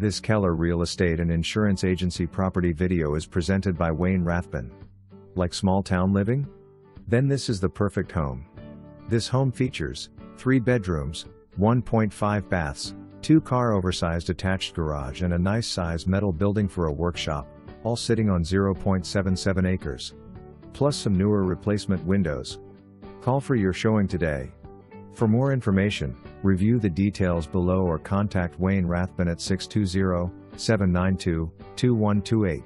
This Keller Real Estate and Insurance Agency property video is presented by Wayne Rathbun. Like small town living? Then this is the perfect home. This home features 3 bedrooms, 1.5 baths, 2-car oversized attached garage and a nice size metal building for a workshop, all sitting on 0.77 acres. Plus some newer replacement windows. Call for your showing today. For more information, review the details below or contact Wayne Rathbun at 620-792-2128.